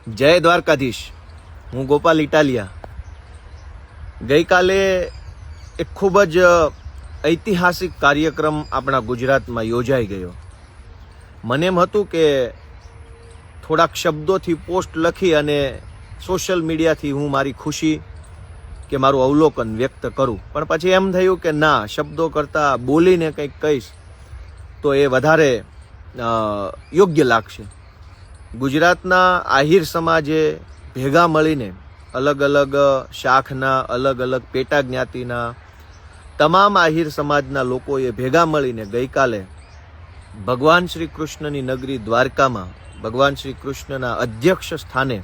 જય દ્વારકાધીશ. હું ગોપાલ ઇટાલિયા. ગઈકાલે એક ખૂબ જ ઐતિહાસિક કાર્યક્રમ આપણા ગુજરાતમાં યોજાઈ ગયો. મને એમ હતું કે થોડાક શબ્દોથી પોસ્ટ લખી અને સોશિયલ મીડિયાથી હું મારી ખુશી કે મારું અવલોકન વ્યક્ત કરું, પણ પછી એમ થયું કે ના, શબ્દો કરતાં બોલીને કંઈક કહીશ તો એ વધારે યોગ્ય લાગશે. ગુજરાતના આહિર સમાજે ભેગા મળીને અલગ અલગ શાખના, અલગ અલગ પેટા જ્ઞાતિના તમામ આહિર સમાજના લોકોએ ભેગા મળીને ગઈકાલે ભગવાન શ્રી કૃષ્ણની નગરી દ્વારકામાં ભગવાન શ્રી કૃષ્ણના અધ્યક્ષ સ્થાને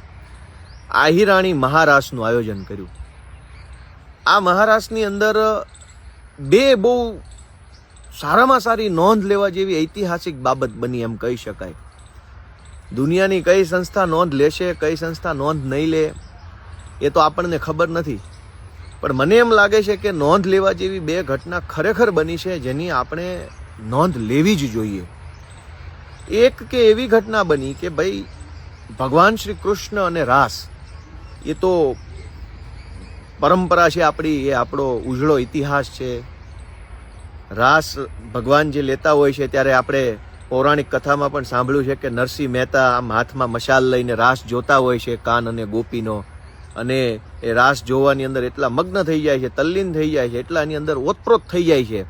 આહિરાણી મહારાસનું આયોજન કર્યું. આ મહારાસની અંદર બે બહુ સારામાં સારી નોંધ લેવા જેવી ઐતિહાસિક બાબત બની એમ કહી શકાય. દુનિયાની કઈ સંસ્થા નોંધ લેશે, કઈ સંસ્થા નોંધ નહીં લે, એ તો આપણને ખબર નથી, પણ મને એમ લાગે છે કે નોંધ લેવા જેવી બે ઘટના ખરેખર બની છે જેની આપણે નોંધ લેવી જ જોઈએ. એક કે એવી ઘટના બની કે ભાઈ ભગવાન શ્રી કૃષ્ણ અને રાસ એ તો પરંપરા છે આપણી, એ આપણો ઉજળો ઇતિહાસ છે. રાસ ભગવાન જે લેતા હોય છે ત્યારે આપણે પૌરાણિક કથામાં પણ સાંભળ્યું છે કે નરસિંહ મહેતા આમ હાથમાં મશાલ લઈને રાસ જોતા હોય છે, કાન અને ગોપીનો, અને એ રાસ જોવાની અંદર એટલા મગ્ન થઈ જાય છે, તલ્લીન થઈ જાય છે, એટલા એની અંદર ઓતપ્રોત થઈ જાય છે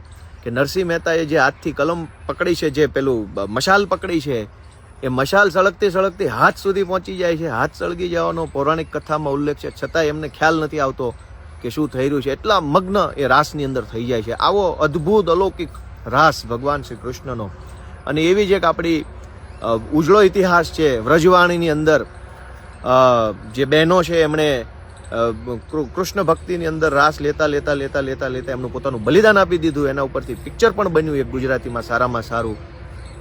કે નરસિંહ મહેતાએ જે હાથથી કલમ પકડી છે, જે પેલું મશાલ પકડી છે, એ મશાલ સળગતી સળગતી હાથ સુધી પહોંચી જાય છે. હાથ સળગી જવાનો પૌરાણિક કથામાં ઉલ્લેખ છે, છતાં એમને ખ્યાલ નથી આવતો કે શું થઈ રહ્યું છે. એટલા મગ્ન એ રાસની અંદર થઈ જાય છે. આવો અદ્ભુત અલૌકિક રાસ ભગવાન શ્રી કૃષ્ણનો. અને એવી જ એક આપણી ઉજળો ઇતિહાસ છે વ્રજવાણીની અંદર. જે બહેનો છે એમણે કૃષ્ણ ભક્તિની અંદર રાસ લેતા લેતા લેતા લેતા લેતા એમનું પોતાનું બલિદાન આપી દીધું. એના ઉપરથી પિક્ચર પણ બન્યું એક ગુજરાતીમાં સારામાં સારું.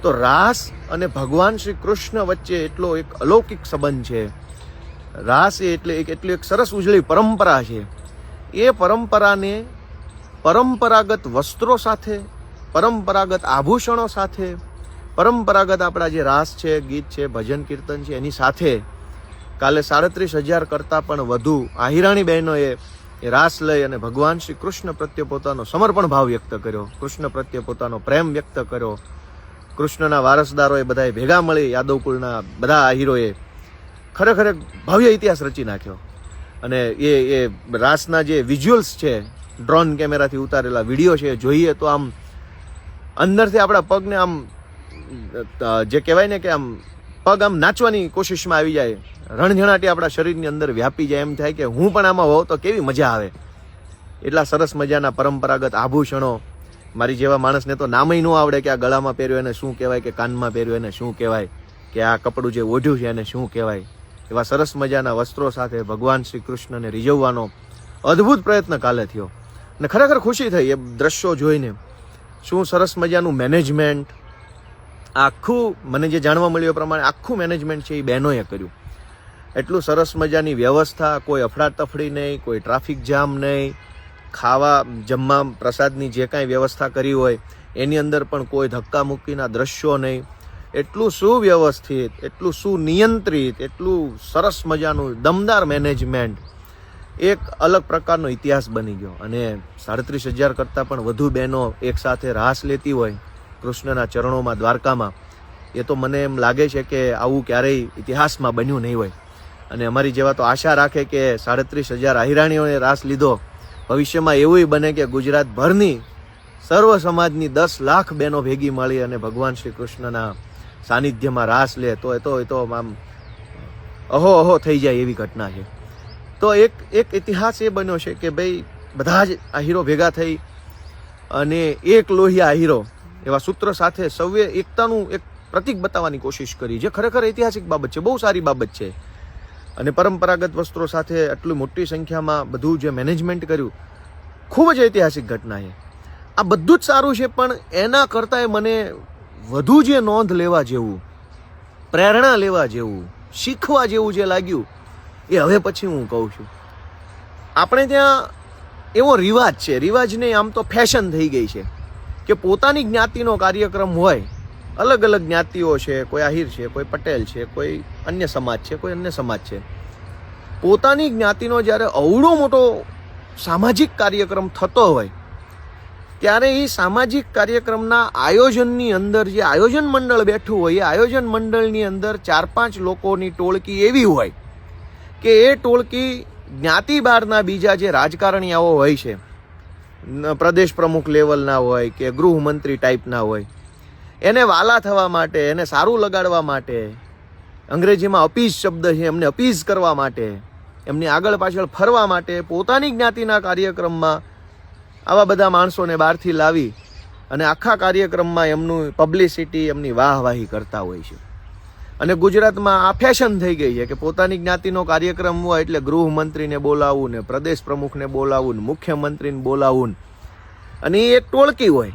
તો રાસ અને ભગવાન શ્રી કૃષ્ણ વચ્ચે એટલો એક અલૌકિક સંબંધ છે. રાસ એ એટલી એક સરસ ઉજળી પરંપરા છે. એ પરંપરાને પરંપરાગત વસ્ત્રો સાથે, પરંપરાગત આભૂષણો સાથે, પરંપરાગત આપણા જે રાસ છે, ગીત છે, ભજન કીર્તન છે, એની સાથે કાલે 37,000 કરતાં પણ વધુ આહિરાણી બહેનોએ એ રાસ લઈ અને ભગવાન શ્રી કૃષ્ણ પ્રત્યે પોતાનો સમર્પણ ભાવ વ્યક્ત કર્યો, કૃષ્ણ પ્રત્યે પોતાનો પ્રેમ વ્યક્ત કર્યો. કૃષ્ણના વારસદારોએ બધાએ ભેગા મળી, યાદવકુળના બધા આહિરોએ ખરેખર એક ભવ્ય ઇતિહાસ રચી નાખ્યો. અને એ રાસના જે વિઝ્યુઅલ્સ છે, ડ્રોન કેમેરાથી ઉતારેલા વિડીયો છે, જોઈએ તો આમ અંદરથી આપણા પગને આમ જે કહેવાય ને કે આમ પગ આમ નાચવાની કોશિશમાં આવી જાય, રણઝણાટી આપણા શરીરની અંદર વ્યાપી જાય, એમ થાય કે હું પણ આમાં હોઉં તો કેવી મજા આવે. એટલા સરસ મજાના પરંપરાગત આભૂષણો. મારી જેવા માણસને તો નામય ન આવડે કે આ ગળામાં પહેર્યું એને શું કહેવાય, કે કાનમાં પહેર્યું એને શું કહેવાય, કે આ કપડું જે ઓઢ્યું છે એને શું કહેવાય. એવા સરસ મજાના વસ્ત્રો સાથે ભગવાન શ્રી કૃષ્ણને રીઝવવાનો અદ્ભુત પ્રયત્ન કાલે થયો. અને ખરેખર ખુશી થઈ એ દ્રશ્યો જોઈને. શું સરસ મજાનું મેનેજમેન્ટ, આખું મને જે જાણવા મળ્યું એ પ્રમાણે આખું મેનેજમેન્ટ છે એ બહેનોએ કર્યું. એટલું સરસ મજાની વ્યવસ્થા, કોઈ અફડાતફડી નહીં, કોઈ ટ્રાફિક જામ નહીં, ખાવા જમવા પ્રસાદની જે કાંઈ વ્યવસ્થા કરી હોય એની અંદર પણ કોઈ ધક્કામુક્કીના દ્રશ્યો નહીં. એટલું સુવ્યવસ્થિત, એટલું સુનિયંત્રિત, એટલું સરસ મજાનું દમદાર મેનેજમેન્ટ. એક અલગ પ્રકારનો ઇતિહાસ બની ગયો. અને 37,000 કરતાં પણ વધુ બહેનો એકસાથે રાસ લેતી હોય કૃષ્ણના ચરણોમાં દ્વારકામાં, એ તો મને એમ લાગે છે કે આવું ક્યારેય ઇતિહાસમાં બન્યું નહીં હોય. અને અમારી જેવા તો આશા રાખે કે 37,000 આહિરાણીઓએ રાસ લીધો, ભવિષ્યમાં એવું બને કે ગુજરાતભરની સર્વ સમાજની 10 લાખ બહેનો ભેગી મળી અને ભગવાન શ્રી કૃષ્ણના સાનિધ્યમાં રાસ લે તો એ તો આમ અહો અહો થઈ જાય એવી ઘટના છે. તો એક ઇતિહાસ એ બન્યો છે કે ભાઈ બધા જ આહિરો ભેગા થઈ અને એક લોહિયા આહિરો એવા સૂત્ર સાથે સૌએ એકતાનું એક પ્રતીક બતાવવાની કોશિશ કરી, જે ખરેખર ઐતિહાસિક બાબત છે, બહુ સારી બાબત છે. અને પરંપરાગત વસ્ત્રો સાથે આટલી મોટી સંખ્યામાં બધું જે મેનેજમેન્ટ કર્યું, ખૂબ જ ઐતિહાસિક ઘટના છે. આ બધું જ સારું છે, પણ એના કરતાં મને વધુ જે નોંધ લેવા જેવું, પ્રેરણા લેવા જેવું, શીખવા જેવું જે લાગ્યું એ હવે પછી હું કહું છું. આપણે ત્યાં એવો રિવાજ છે, રિવાજ નહીં આમ તો ફેશન થઈ ગઈ છે કે પોતાની જ્ઞાતિનો કાર્યક્રમ હોય અલગ અલગ જ્ઞાતિઓ છે, કોઈ આહિર છે, કોઈ પટેલ છે, કોઈ અન્ય સમાજ છે, કોઈ અન્ય સમાજ છે. પોતાની જ્ઞાતિનો જ્યારે અવળો મોટો સામાજિક કાર્યક્રમ થતો હોય ત્યારે એ સામાજિક કાર્યક્રમના આયોજનની અંદર જે આયોજન મંડળ બેઠું હોય એ આયોજન મંડળની અંદર 4-5 લોકોની ટોળકી એવી હોય કે એ ટોળકી જ્ઞાતિ બહારના બીજા જે રાજકારણીયાઓ હોય છે, પ્રદેશ પ્રમુખ લેવલના હોય કે ગૃહમંત્રી ટાઈપના હોય, એને વાલા થવા માટે, એને સારું લગાડવા માટે, અંગ્રેજીમાં અપીઝ શબ્દ છે, એમને અપીઝ કરવા માટે, એમની આગળ પાછળ ફરવા માટે પોતાની જ્ઞાતિના કાર્યક્રમમાં આવા બધા માણસોને બહારથી લાવી અને આખા કાર્યક્રમમાં એમનું પબ્લિસિટી, એમની વાહવાહી કરતા હોય છે. અને ગુજરાતમાં આ ફેશન થઈ ગઈ છે કે પોતાની જ્ઞાતિનો કાર્યક્રમ હોય એટલે ગૃહમંત્રીને બોલાવવું ને પ્રદેશ પ્રમુખને બોલાવવું ને મુખ્યમંત્રીને બોલાવવું, અને એ એક ટોળકી હોય.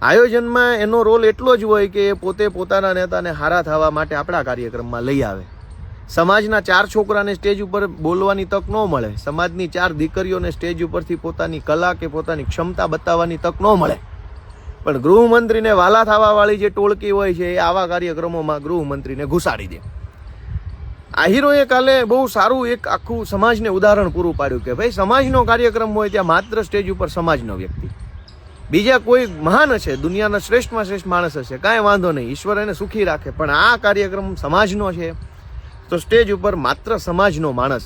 આયોજનમાં એનો રોલ એટલો જ હોય કે એ પોતે પોતાના નેતાને હારા થવા માટે આપણા કાર્યક્રમમાં લઈ આવે. સમાજના 4 છોકરાને સ્ટેજ ઉપર બોલવાની તક ન મળે, સમાજની 4 દીકરીઓને સ્ટેજ ઉપરથી પોતાની કલા કે પોતાની ક્ષમતા બતાવવાની તક ન મળે, પણ ગૃહમંત્રીને વાલા થવાવાળી જે ટોળકી હોય છે એ આવા કાર્યક્રમોમાં ગૃહમંત્રીને ઘુસાડી દે. આહિરોએ કાલે બહુ સારું એક આખું સમાજને ઉદાહરણ પૂરું પાડ્યું કે ભાઈ સમાજનો કાર્યક્રમ હોય ત્યાં માત્ર સ્ટેજ ઉપર સમાજનો વ્યક્તિ, બીજા કોઈ મહાન હશે, દુનિયાના શ્રેષ્ઠમાં શ્રેષ્ઠ માણસ હશે, કાંઈ વાંધો નહીં, ઈશ્વર એને સુખી રાખે, પણ આ કાર્યક્રમ સમાજનો છે તો સ્ટેજ ઉપર માત્ર સમાજનો માણસ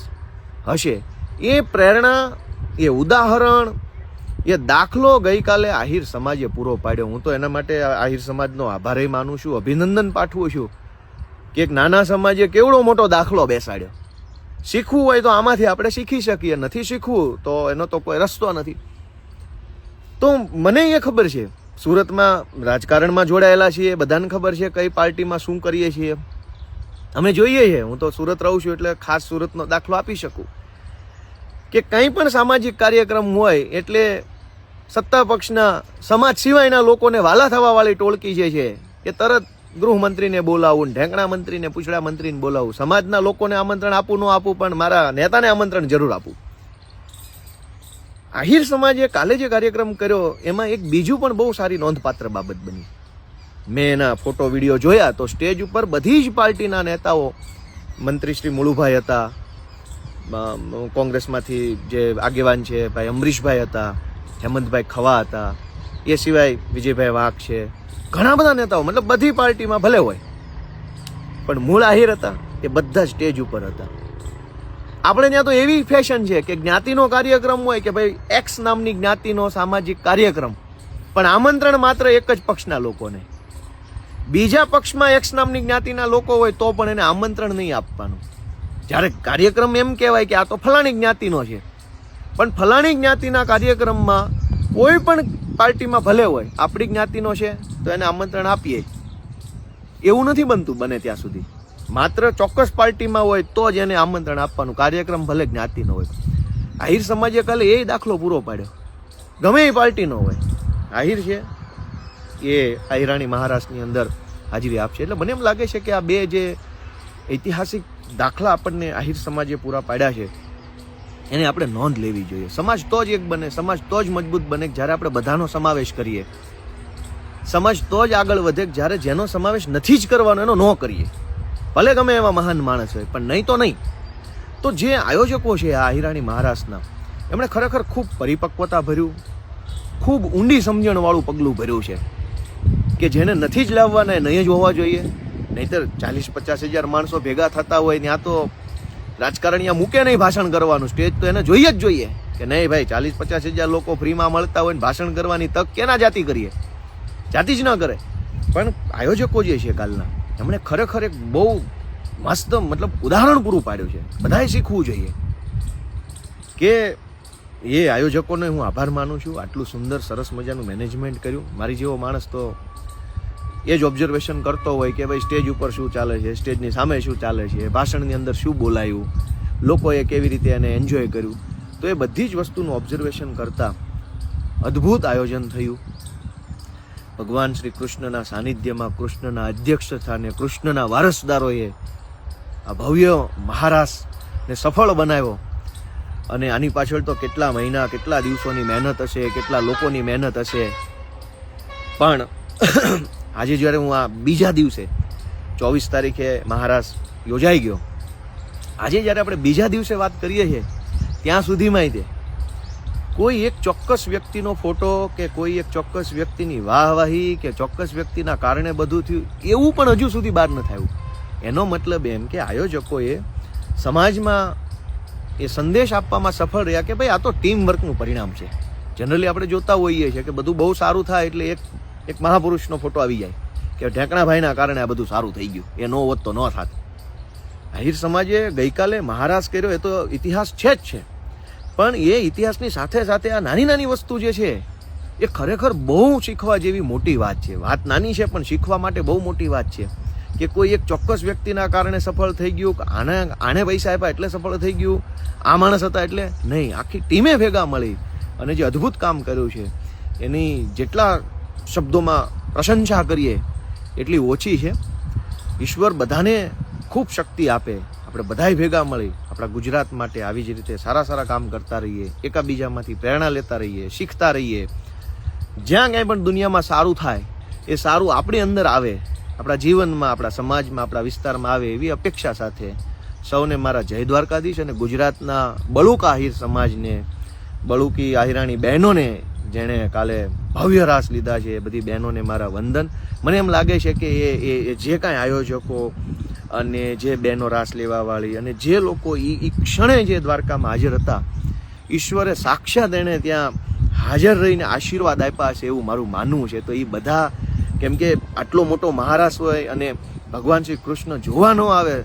હશે. એ પ્રેરણા, એ ઉદાહરણ, એ દાખલો ગઈકાલે આહિર સમાજે પૂરો પાડ્યો. હું તો એના માટે આહિર સમાજનો આભારી માનું છું, અભિનંદન પાઠવું છું કે એક નાના સમાજે કેવડો મોટો દાખલો બેસાડ્યો. શીખવું હોય તો આમાંથી આપણે શીખી શકીએ, નથી શીખવું તો એનો તો કોઈ રસ્તો નથી. તો મને એ ખબર છે, સુરતમાં રાજકારણમાં જોડાયેલા છીએ, બધાને ખબર છે કઈ પાર્ટીમાં શું કરીએ છીએ, અમે જોઈએ છીએ. હું તો સુરત રહું છું એટલે ખાસ સુરતનો દાખલો આપી શકું કે કંઈ પણ સામાજિક કાર્યક્રમ હોય એટલે સત્તા પક્ષના સમાજ સિવાયના લોકોને વાલા થવાવાળી ટોળકી જે છે એ તરત ગૃહમંત્રીને બોલાવું, ઢેંકણા મંત્રીને, પૂછડા મંત્રીને બોલાવું, સમાજના લોકોને આમંત્રણ આપું ન આપું પણ મારા નેતાને આમંત્રણ જરૂર આપું. આહિર સમાજે કાલે જે કાર્યક્રમ કર્યો એમાં એક બીજું પણ બહુ સારી નોંધપાત્ર બાબત બની. મેં એના ફોટો વિડીયો જોયા તો સ્ટેજ ઉપર બધી જ પાર્ટીના નેતાઓ, મંત્રી શ્રી મુળુભાઈ હતા, કોંગ્રેસમાંથી જે આગેવાન છે ભાઈ અમરીશભાઈ હતા, હેમંતભાઈ ખવા હતા, એ સિવાય વિજયભાઈ વાઘ છે, ઘણા બધા નેતાઓ, મતલબ બધી પાર્ટીમાં ભલે હોય પણ મૂળ આહિર હતા એ બધા સ્ટેજ ઉપર હતા. આપણે ત્યાં તો એવી ફેશન છે કે જ્ઞાતિનો કાર્યક્રમ હોય કે ભાઈ એક્સ નામની જ્ઞાતિનો સામાજિક કાર્યક્રમ, પણ આમંત્રણ માત્ર એક જ પક્ષના લોકોને. બીજા પક્ષમાં એક્સ નામની જ્ઞાતિના લોકો હોય તો પણ એને આમંત્રણ નહીં આપવાનું. જ્યારે કાર્યક્રમ એમ કહેવાય કે આ તો ફલાણી જ્ઞાતિનો છે, પણ ફલાણી જ્ઞાતિના કાર્યક્રમમાં કોઈ પણ પાર્ટીમાં ભલે હોય આપણી જ્ઞાતિનો છે તો એને આમંત્રણ આપીએ, એવું નથી બનતું બને ત્યાં સુધી. માત્ર ચોક્કસ પાર્ટીમાં હોય તો જ એને આમંત્રણ આપવાનું, કાર્યક્રમ ભલે જ્ઞાતિનો હોય. આહિર સમાજે કાલે એ દાખલો પૂરો પાડ્યો, ગમે એ પાર્ટીનો હોય, આહિર છે એ આહિરાણી મહારાષ્ટ્રની અંદર હાજરી આપશે. એટલે મને એમ લાગે છે કે આ બે જે ઐતિહાસિક દાખલા આપણને આહિર સમાજે પૂરા પાડ્યા છે એની આપણે નોંધ લેવી જોઈએ. સમાજ તો જ એક બને, સમાજ તો જ મજબૂત બને જ્યારે આપણે બધાનો સમાવેશ કરીએ. સમાજ તો જ આગળ વધે જ્યારે જેનો સમાવેશ નથી જ કરવાનો એનો ન કરીએ, ભલે ગમે એવા મહાન માણસ હોય, પણ નહીં તો નહીં. તો જે આયોજકો છે આ આહિરાણી મહારાષ્ટ્રના, એમણે ખરેખર ખૂબ પરિપક્વતા ભર્યું, ખૂબ ઊંડી સમજણવાળું પગલું ભર્યું છે કે જેને નથી જ લાવવાના નહીં જ હોવા જોઈએ. નહીંતર 40-50 હજાર માણસો ભેગા થતા હોય ત્યાં તો રાજકારણીયા મૂકે નહીં ભાષણ કરવાનું, સ્ટેજ તો એને જોઈએ જ જોઈએ કે નહીં ભાઈ 40-50 હજાર લોકો ફ્રીમાં મળતા હોય ને ભાષણ કરવાની તક કેના જાતિ કરીએ, જાતિ જ ન કરે. પણ આયોજકો જે છે કાલના, એમણે ખરેખર એક બહુ મસ્ત મતલબ ઉદાહરણ પૂરું પાડ્યું છે. બધાએ શીખવું જોઈએ કે એ આયોજકોને હું આભાર માનું છું. આટલું સુંદર સરસ મજાનું મેનેજમેન્ટ કર્યું. મારી જેવો માણસ તો એ જ ઓબ્ઝર્વેશન કરતો હોય કે ભાઈ સ્ટેજ ઉપર શું ચાલે છે, સ્ટેજની સામે શું ચાલે છે, ભાષણની અંદર શું બોલાયું, લોકોએ કેવી રીતે એને એન્જોય કર્યું. તો એ બધી જ વસ્તુનું ઓબ્ઝર્વેશન કરતાં અદ્ભુત આયોજન થયું. ભગવાન શ્રી કૃષ્ણના સાનિધ્યમાં, કૃષ્ણના અધ્યક્ષસ્થાને, કૃષ્ણના વારસદારોએ આ ભવ્ય મહારાસને સફળ બનાવ્યો. અને આની પાછળ તો કેટલા મહિના, કેટલા દિવસોની મહેનત હશે, કેટલા લોકોની મહેનત હશે. પણ આજે જ્યારે હું આ બીજા દિવસે 24 તારીખે મહારાસ યોજાઈ ગયો, આજે જ્યારે આપણે બીજા દિવસે વાત કરીએ છીએ ત્યાં સુધીમાં તે કોઈ એક ચોક્કસ વ્યક્તિનો ફોટો કે કોઈ એક ચોક્કસ વ્યક્તિની વાહવાહી કે ચોક્કસ વ્યક્તિના કારણે બધું થયું એવું પણ હજુ સુધી બહાર ન થયું. એનો મતલબ એમ કે આયોજકોએ સમાજમાં એ સંદેશ આપવામાં સફળ રહ્યા કે ભાઈ આ તો ટીમ વર્કનું પરિણામ છે. જનરલી આપણે જોતા હોઈએ છીએ કે બધું બહુ સારું થાય એટલે એક મહાપુરુષનો ફોટો આવી જાય કે ઢેંકણાભાઈના કારણે આ બધું સારું થઈ ગયું, એ ન હોત તો ન થાત. આહિર સમાજે ગઈકાલે મહારાસ કર્યો એ તો ઇતિહાસ છે જ છે, પણ એ ઇતિહાસની સાથે સાથે આ નાની નાની વસ્તુ જે છે એ ખરેખર બહુ શીખવા જેવી મોટી વાત છે. વાત નાની છે પણ શીખવા માટે બહુ મોટી વાત છે કે કોઈ એક ચોક્કસ વ્યક્તિના કારણે સફળ થઈ ગયું, આને પૈસા આપ્યા એટલે સફળ થઈ ગયું, આ માણસ હતા એટલે નહીં. આખી ટીમે ભેગા મળી અને જે અદ્ભુત કામ કર્યું છે એની જેટલા શબ્દોમાં પ્રશંસા કરીએ એટલી ઓછી છે. ઈશ્વર બધાને ખૂબ શક્તિ આપે. આપણે બધાય ભેગા મળી આપણા ગુજરાત માટે આવી જ રીતે સારા સારા કામ કરતા રહીએ, એકાબીજામાંથી પ્રેરણા લેતા રહીએ, શીખતા રહીએ. જ્યાં ક્યાંય પણ દુનિયામાં સારું થાય એ સારું આપણી અંદર આવે, આપણા જીવનમાં, આપણા સમાજમાં, આપણા વિસ્તારમાં આવે એવી અપેક્ષા સાથે સૌને મારા જય દ્વારકાધીશ અને ગુજરાતના બળુકા આહિર સમાજને, બળુકી આહિરાણી બહેનોને જેણે કાલે ભવ્ય રાસ લીધા છે એ બધી બહેનોને મારા વંદન. મને એમ લાગે છે કે એ જે કાંઈ આયોજકો અને જે બહેનો રાસ લેવાવાળી અને જે લોકો એ ક્ષણે જે દ્વારકામાં હાજર હતા, ઈશ્વરે સાક્ષાત એણે ત્યાં હાજર રહીને આશીર્વાદ આપ્યા છે એવું મારું માનવું છે. તો એ બધા, કેમ કે આટલો મોટો મહારાસ હોય અને ભગવાન શ્રી કૃષ્ણ જોવા ન આવે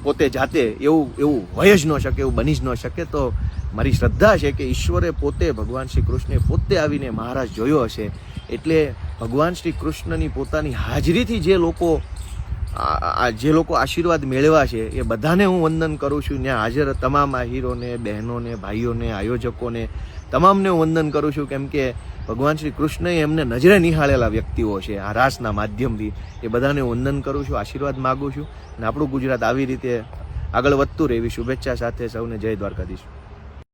પોતે જાતે, એવું હોય જ ન શકે, એવું બની જ ન શકે. તો મારી શ્રદ્ધા છે કે ઈશ્વરે પોતે, ભગવાન શ્રી કૃષ્ણે પોતે આવીને મહારાજ જોયો હશે. એટલે ભગવાન શ્રી કૃષ્ણની પોતાની હાજરીથી જે લોકો આશીર્વાદ મેળવ્યા છે એ બધાને હું વંદન કરું છું. ત્યાં હાજર તમામ આહિરોને, બહેનોને, ભાઈઓને, આયોજકોને તમામને હું વંદન કરું છું. કેમ કે ભગવાન શ્રી કૃષ્ણએ એમને નજરે નિહાળેલા વ્યક્તિઓ છે આ રાસના માધ્યમથી. એ બધાને હું વંદન કરું છું, આશીર્વાદ માગું છું અને આપણું ગુજરાત આવી રીતે આગળ વધતું રહે એવી શુભેચ્છા સાથે સૌને જય દ્વારકાધીશ.